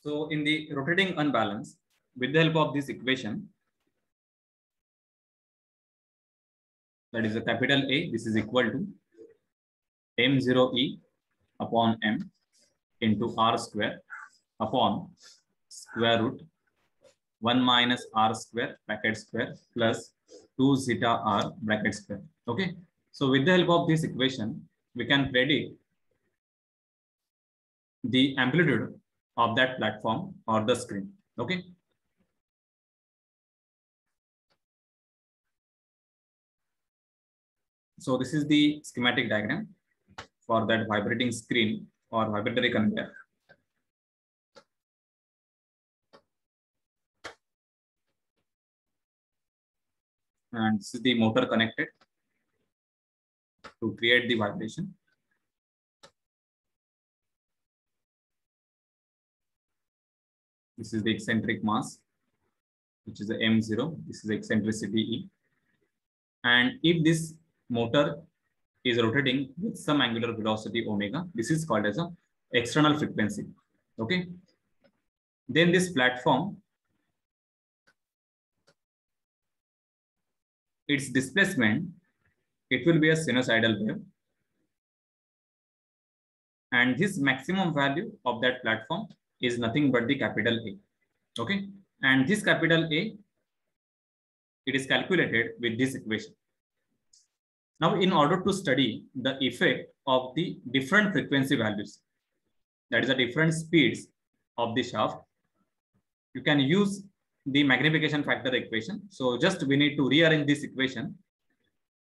So in the rotating unbalance, with the help of this equation, that is a capital A, this is equal to m0e upon m into r square upon square root 1 minus r square bracket square plus 2 zeta r bracket square. Okay. So with the help of this equation, we can predict the amplitude of that platform or the screen. Okay. So this is the schematic diagram for that vibrating screen or vibratory conveyor. And this is the motor connected to create the vibration. This is the eccentric mass, which is the m0. This is the eccentricity E. And if this motor is rotating with some angular velocity omega, this is called as a external frequency. Okay. Then this platform, its displacement, it will be a sinusoidal wave. And this maximum value of that platform is nothing but the capital A. Okay. And this capital A, it is calculated with this equation. Now, in order to study the effect of the different frequency values, that is the different speeds of the shaft, you can use the magnification factor equation. So just we need to rearrange this equation.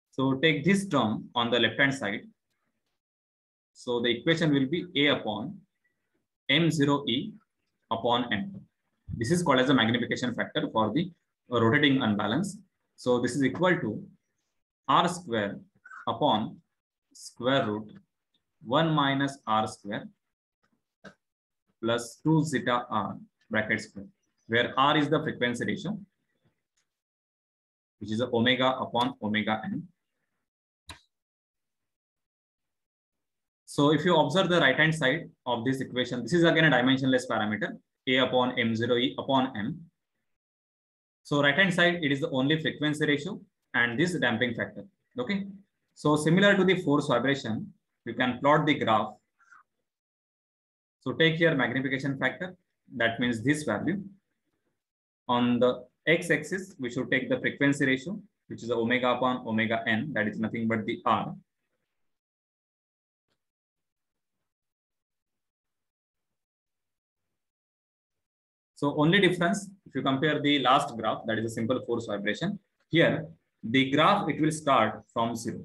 So take this term on the left-hand side. So the equation will be A upon m0e upon m. This is called as a magnification factor for the rotating unbalance. So this is equal to r square upon square root 1 minus r square plus 2 zeta r bracket square, where r is the frequency ratio, which is omega upon omega n. So if you observe the right hand side of this equation, this is again a dimensionless parameter, A upon m0e upon m. So right hand side, it is the only frequency ratio and this damping factor. Okay. So similar to the force vibration, you can plot the graph. So take here magnification factor. That means this value. On the x-axis, we should take the frequency ratio, which is omega upon omega n. That is nothing but the r. So only difference, if you compare the last graph, that is a simple force vibration. Here, the graph, it will start from 0.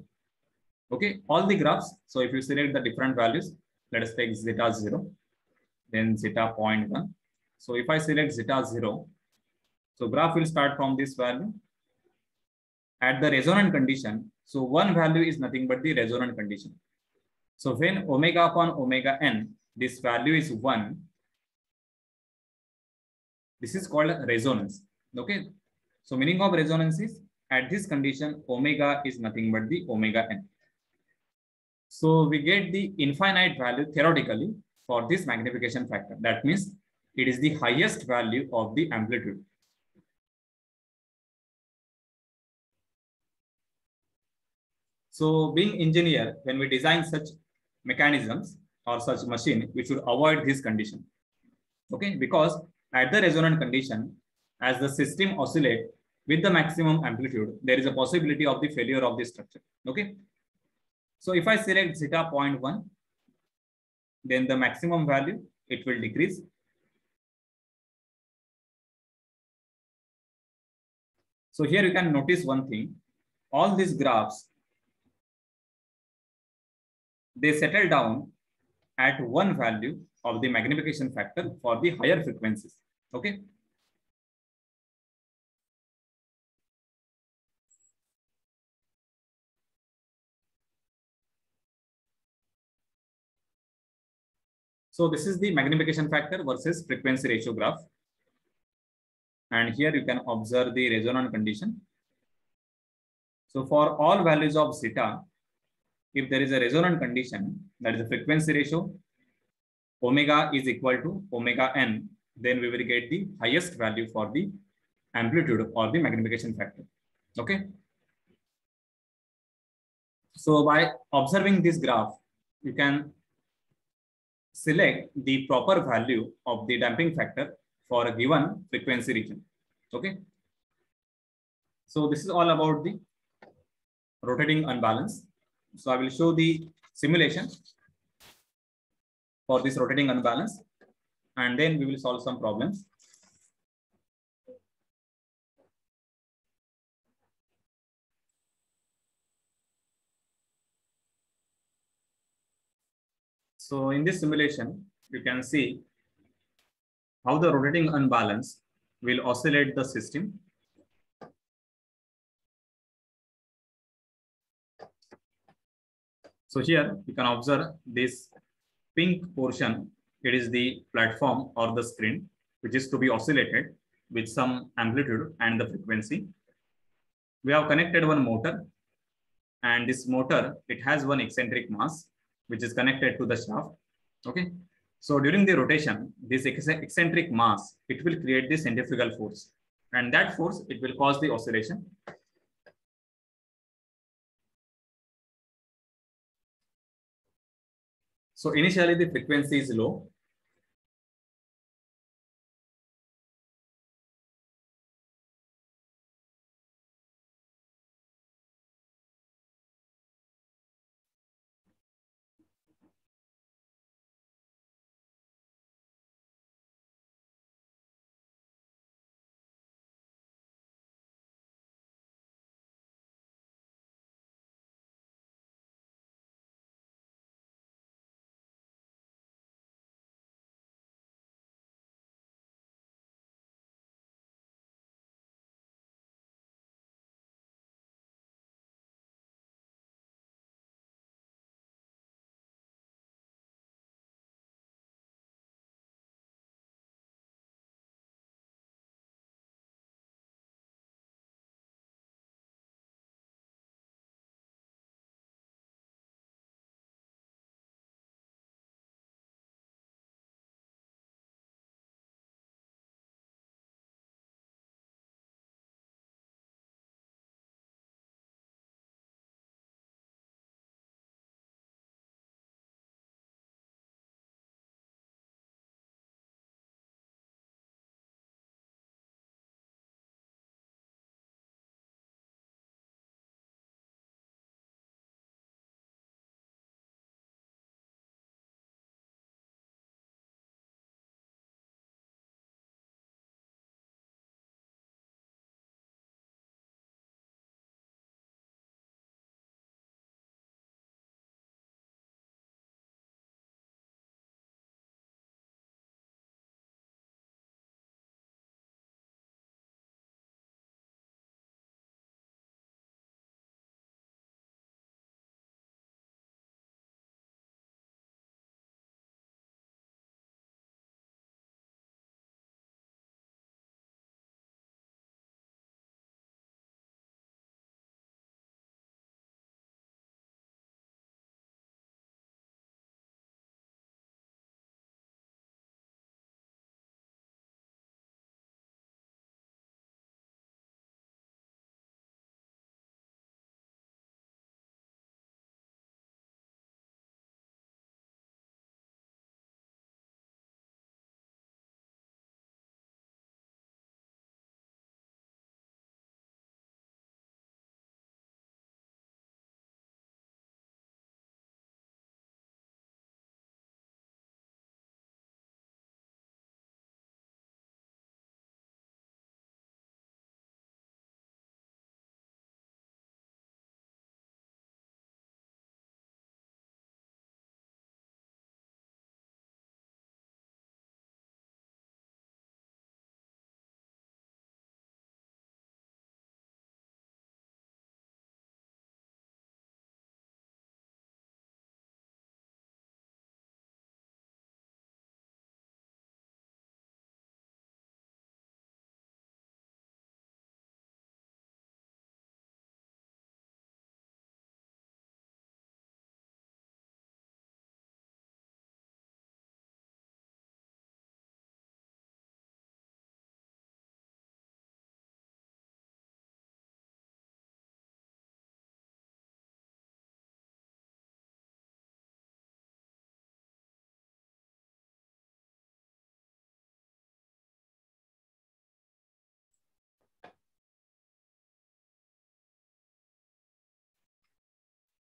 Okay, all the graphs. So if you select the different values, let us take zeta 0, then zeta 0.1. So if I select zeta 0, so graph will start from this value at the resonant condition. So one value is nothing but the resonant condition. So when omega upon omega n, this value is 1, this is called resonance. Okay. So meaning of resonance is at this condition, omega is nothing but the omega n. So we get the infinite value theoretically for this magnification factor. That means it is the highest value of the amplitude. So being engineer, when we design such mechanisms or such machine, we should avoid this condition. Okay, because at the resonant condition, as the system oscillates with the maximum amplitude, there is a possibility of the failure of the structure. Okay. So if I select zeta 0.1, then the maximum value, it will decrease. So here you can notice one thing, all these graphs, they settle down at one value of the magnification factor for the higher frequencies. Okay. So this is the magnification factor versus frequency ratio graph. And here you can observe the resonant condition. So for all values of zeta, if there is a resonant condition, that is a frequency ratio, omega is equal to omega n, then we will get the highest value for the amplitude or the magnification factor. Okay. So by observing this graph, you can select the proper value of the damping factor for a given frequency region. Okay. So this is all about the rotating unbalance. So I will show the simulation for this rotating unbalance, and then we will solve some problems. So in this simulation, you can see how the rotating unbalance will oscillate the system. So here you can observe this pink portion. It is the platform or the screen, which is to be oscillated with some amplitude and the frequency. We have connected one motor, and this motor, it has one eccentric mass, which is connected to the shaft. Okay. So during the rotation, this eccentric mass, it will create the centrifugal force, and that force, it will cause the oscillation. So initially the frequency is low,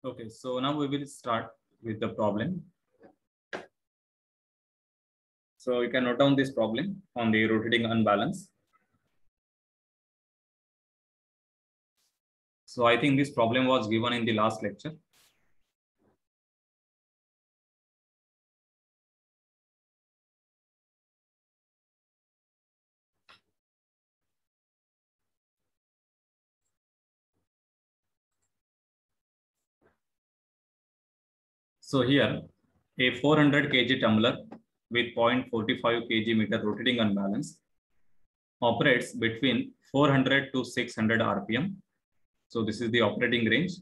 Okay, so now we will start with the problem. So you can note down this problem on the rotating unbalance. So I think this problem was given in the last lecture. So here, a 400 kg tumbler with 0.45 kg meter rotating unbalance operates between 400 to 600 RPM. So this is the operating range.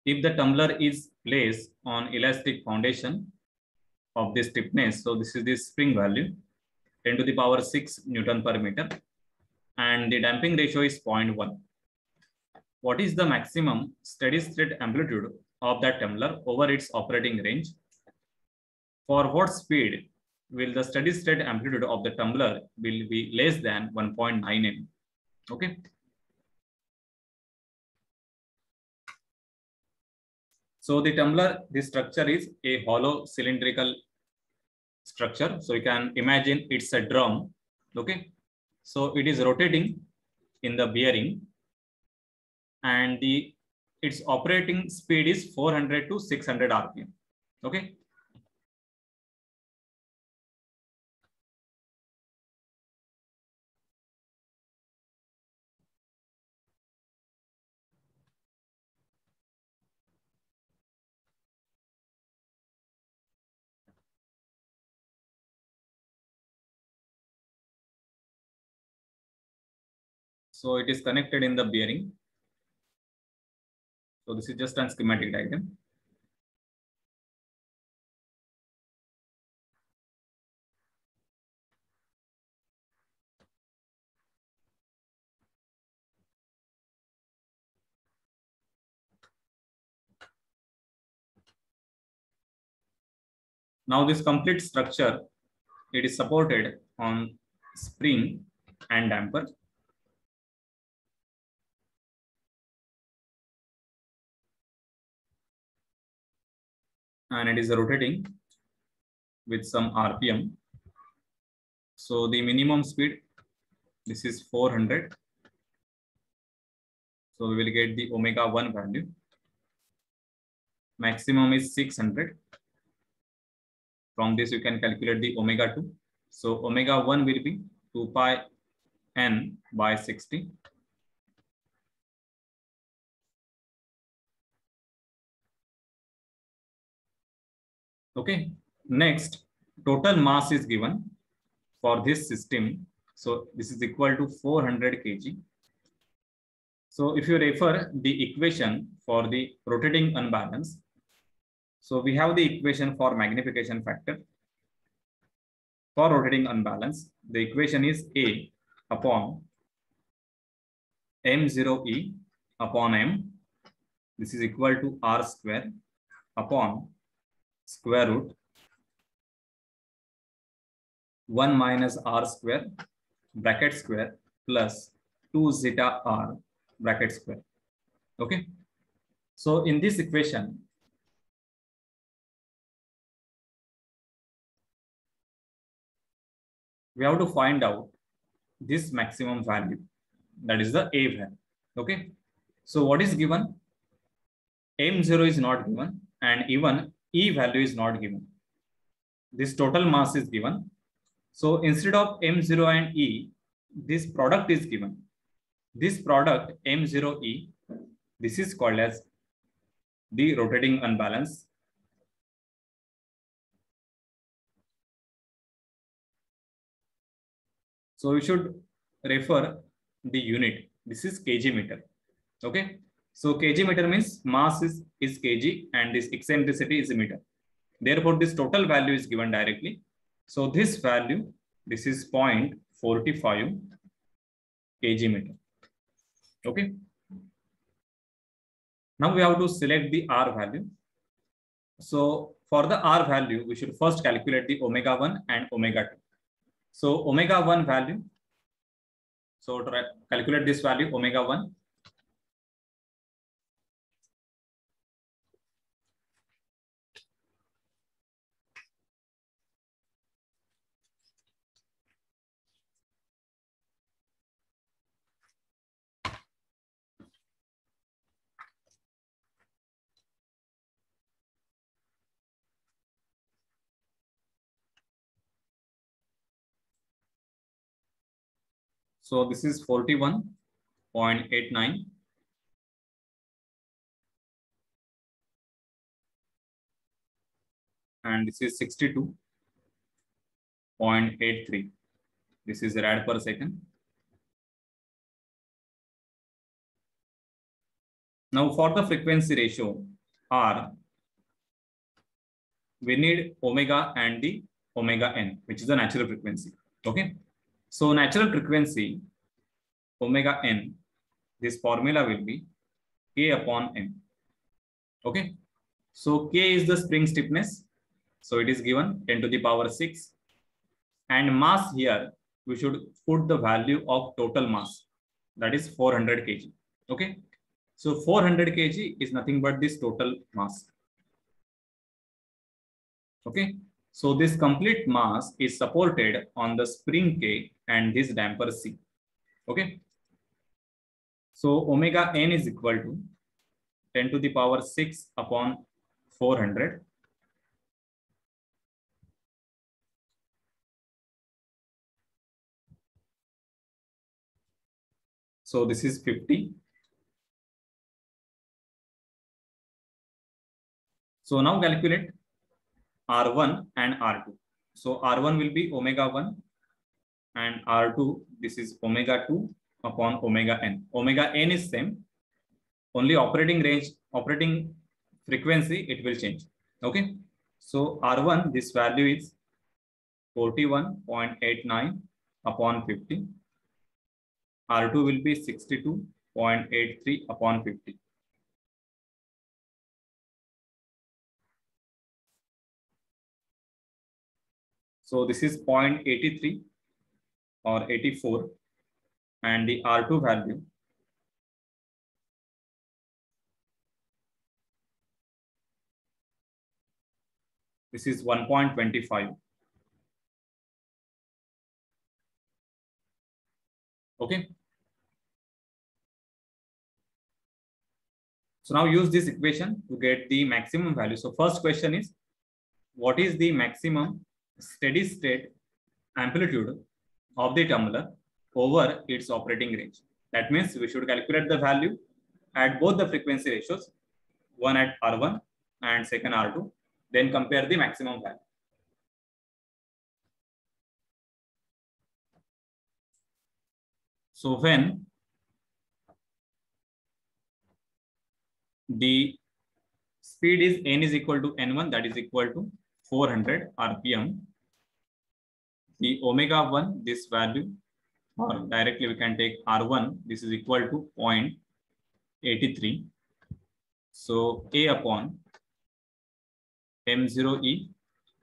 If the tumbler is placed on elastic foundation of the stiffness, so this is the spring value, 10 to the power 6 Newton per meter, and the damping ratio is 0.1. What is the maximum steady state amplitude of that tumbler over its operating range? For what speed will the steady state amplitude of the tumbler will be less than 1.9 m? Okay. So the tumbler, this structure is a hollow cylindrical structure. So you can imagine it's a drum. Okay. So it is rotating in the bearing, and its operating speed is 400 to 600 RPM. Okay. So it is connected in the bearing. So this is just a schematic diagram. Now this complete structure, it is supported on spring and damper. And it is rotating with some RPM. So the minimum speed, this is 400. So we will get the omega 1 value. Maximum is 600. From this, you can calculate the omega 2. So omega 1 will be 2 pi n by 60. Okay. Next, total mass is given for this system. So this is equal to 400 kg. So if you refer the equation for the rotating unbalance, so we have the equation for magnification factor. For rotating unbalance, the equation is A upon m0e upon m. This is equal to r square upon square root 1 minus r square bracket square plus 2 zeta r bracket square. Okay. So in this equation, we have to find out this maximum value, that is the A value. Okay. So what is given? M0 is not given, and even E value is not given. This total mass is given. So instead of M0 and E, this product is given. This product M0E, this is called as the rotating unbalance. So you should refer the unit. This is kg meter. Okay. So kg meter means mass is kg and this eccentricity is meter. Therefore, this total value is given directly. So this value, this is 0.45 kg meter. Okay. Now we have to select the R value. So for the R value, we should first calculate the omega 1 and omega 2. So omega 1 value. So to calculate this value, omega 1. So this is 41.89. And this is 62.83. This is rad per second. Now for the frequency ratio R, we need omega and the omega n, which is the natural frequency. Okay. So natural frequency omega n, this formula will be K upon M. Okay. So K is the spring stiffness. So it is given 10 to the power 6. And mass here, we should put the value of total mass. That is 400 kg. Okay. So 400 kg is nothing but this total mass. Okay. So this complete mass is supported on the spring K and this damper C. Okay. So omega n is equal to 10 to the power 6 upon 400. So this is 50. So now calculate R1 and R2. So R1 will be omega 1 and R2, this is omega 2 upon omega n. Omega n is same. Only operating range, operating frequency, it will change. Okay. So R1, this value is 41.89 upon 50. R2 will be 62.83 upon 50. So this is 0.83 or 84, and the R2 value this is 1.25. Okay. So now use this equation to get the maximum value. So first question is, what is the maximum steady state amplitude of the tumbler over its operating range? That means we should calculate the value at both the frequency ratios, one at R1 and second R2, then compare the maximum value. So when the speed is n is equal to n1, that is equal to 400 RPM, the omega 1, this value, or directly we can take R1, this is equal to 0.83. So A upon M0E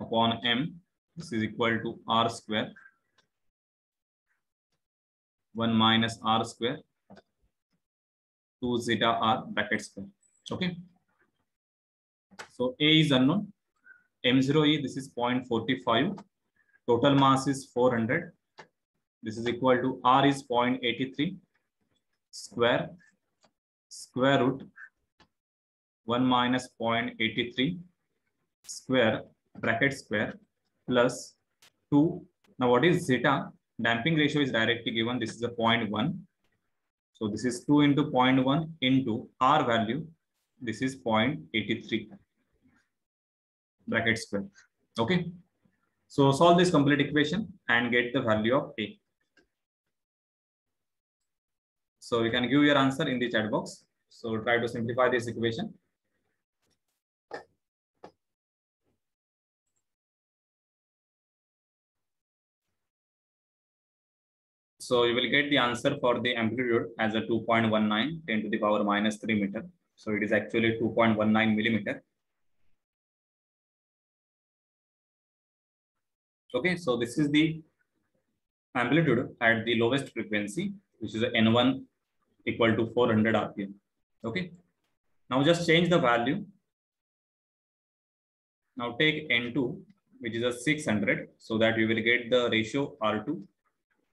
upon M, this is equal to R square, 1 minus R square, 2 zeta R bracket square. Okay. So A is unknown. M0E, this is 0.45. Total mass is 400. This is equal to R is 0.83 square root 1 minus 0.83 square bracket square plus 2. Now what is zeta? Damping ratio is directly given. This is a 0.1. So this is 2 into 0.1 into R value. This is 0.83 bracket square. Okay. So solve this complete equation and get the value of A. So you can give your answer in the chat box. So try to simplify this equation. So you will get the answer for the amplitude as a 2.19 10 to the power minus 3 meter. So it is actually 2.19 millimeter. Okay, so this is the amplitude at the lowest frequency, which is a N1 equal to 400 RPM. Okay, now just change the value. Now take N2, which is a 600, so that you will get the ratio R2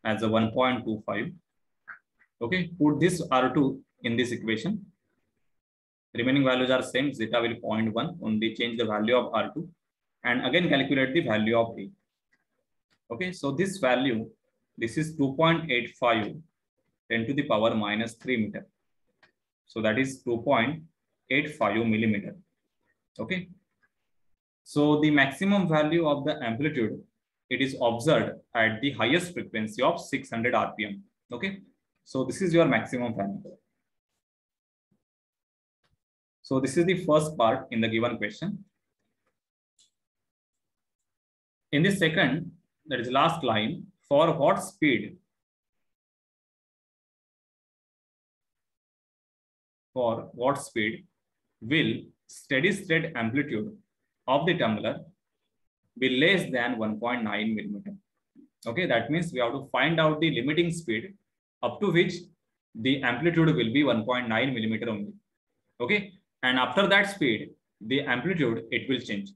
as a 1.25. Okay, put this R2 in this equation. Remaining values are same, zeta will 0.1, only change the value of R2 and again calculate the value of A. Okay, so this value, this is 2.85 10 to the power minus 3 meter. So that is 2.85 millimeter. Okay. So the maximum value of the amplitude, it is observed at the highest frequency of 600 RPM. Okay. So this is your maximum value. So this is the first part in the given question. In the second, that is last line, for what speed? For what speed will steady state amplitude of the tumbler be less than 1.9 millimeter? Okay, that means we have to find out the limiting speed up to which the amplitude will be 1.9 millimeter only. Okay, and after that speed, the amplitude, it will change.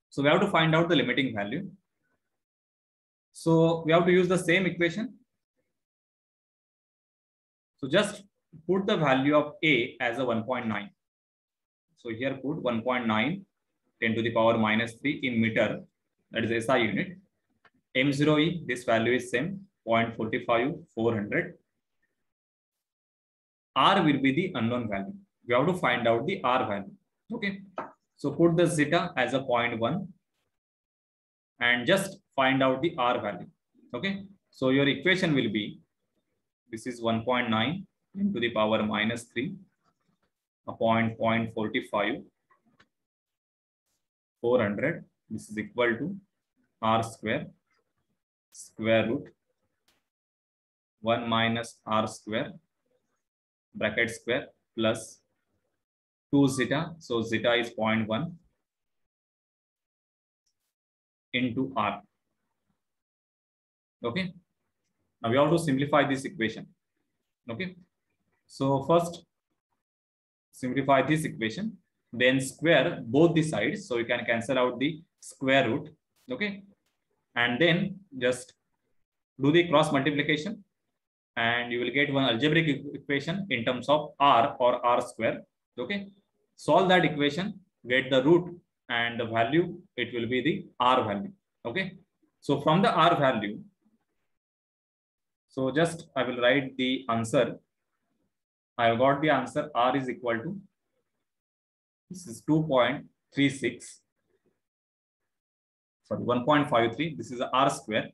So we have to find out the limiting value. So we have to use the same equation. So just put the value of A as a 1.9. So here put 1.9 10 to the power minus 3 in meter, that is SI unit. M0E, this value is same, 0.45, 400. R will be the unknown value. We have to find out the R value. Okay. So put the zeta as a 0.1 and just find out the R value. Okay. So your equation will be, this is 1.9 into the power minus 3 upon 0.45, 400. This is equal to R square root 1 minus R square bracket square plus 2 zeta. So zeta is 0.1 into R. Okay. Now we have to simplify this equation. Okay. So first simplify this equation, then square both the sides. So you can cancel out the square root. Okay. And then just do the cross multiplication and you will get one algebraic equation in terms of R or R square. Okay. Solve that equation, get the root and the value, it will be the R value. Okay. So from the R value, so just I will write the answer. I have got the answer. R is equal to, this is 2.36. Sorry, 1.53. This is R square.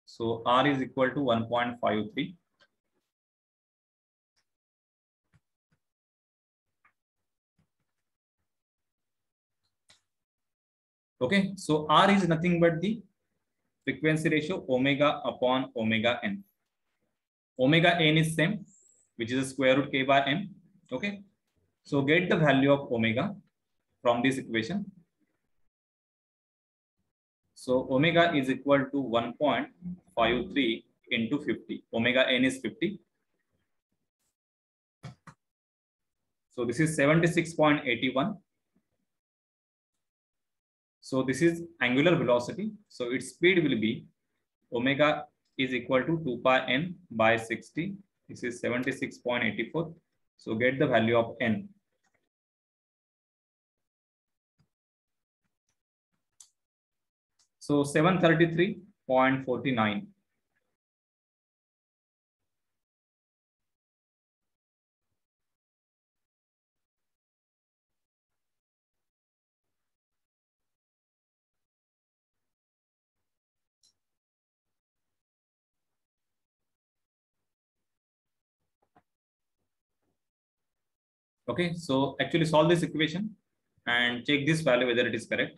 So R is equal to 1.53. Okay, so R is nothing but the frequency ratio omega upon omega n. Omega n is same, which is a square root k by m. Okay, so get the value of omega from this equation. So omega is equal to 1.53 into 50. Omega n is 50. So this is 76.81. So this is angular velocity. So its speed will be omega is equal to 2 pi n by 60. This is 76.84. So get the value of n. So 733.49. Okay, so actually solve this equation and check this value whether it is correct.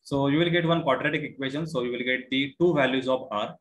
So you will get one quadratic equation. So you will get the two values of R.